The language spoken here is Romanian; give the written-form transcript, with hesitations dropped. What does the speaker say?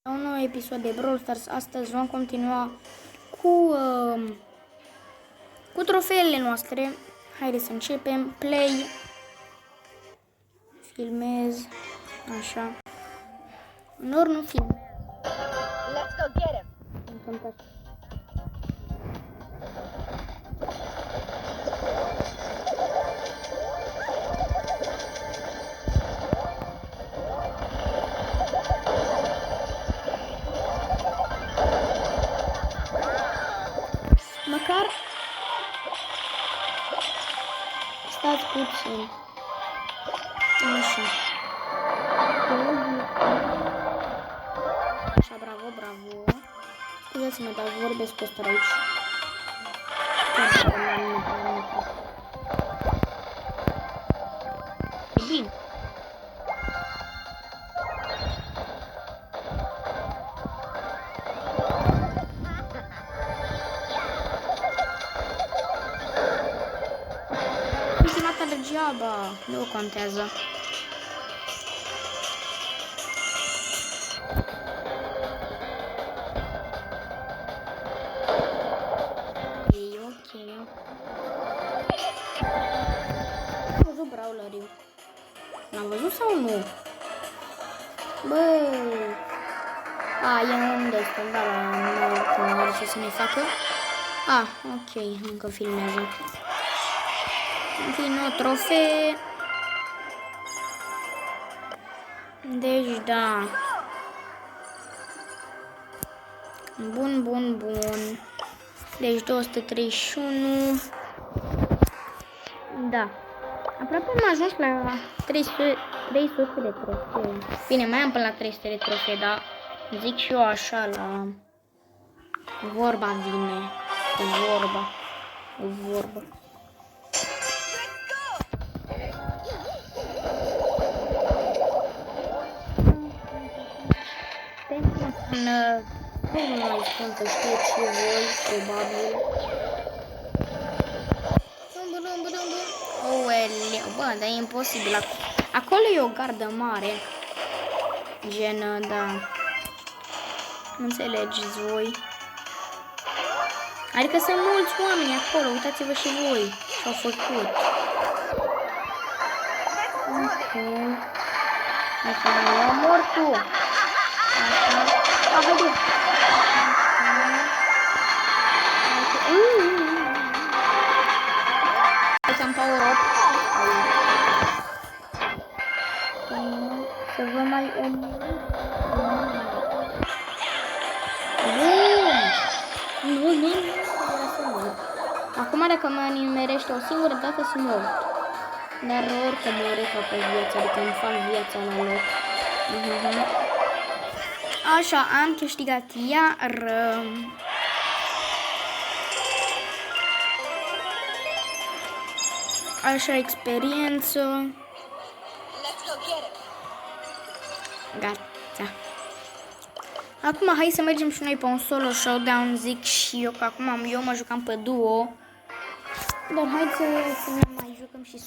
Un nou episod de Brawl Stars. Astăzi vom continua cu trofeele noastre. Haideți să începem. Play. Filmez. Așa. Nor nu filmez. Let's go get him. Măcar stați puțin. Așa. Așa, bravo, bravo. Scuzați-mă, dar vorbesc cu ăsta aici. E bine. Degeaba, nu contează. E ok. Am văzut brawlerii. L-am văzut sau nu? Băi. A, e un destul, da, nu are să ne facă. A, ok, încă filmează. Vin o trofee. Deci, da. Bun, bun, bun. Deci, 231. Da. Aproape am ajuns la 300 de trofee. Bine, mai am până la 300 de trofee, dar zic și eu așa la... Vorba vine. Cu vorba. Cu vorba. Nu mai spun că știți și voi, probabil. Oeleu, bă, dar e imposibil. Acolo e o gardă mare. Gen, da. Înțelegeți voi. Adică sunt mulți oameni acolo, uitați-vă și voi ce-au făcut. Ok. Așa, eu mor tu. Așa. A, haide. Aici am power up. Să vă mai omorâm. Acum dacă mă nimerește o singură dată sunt mort. Dar oricum mă recapă viața, adică îmi fac viața la loc. Așa, am câștigat iar... Așa, experiență. Gata. Acum hai să mergem și noi pe un solo showdown, zic și eu, că acum eu mă jucam pe duo. Dar hai să ne mai jucăm și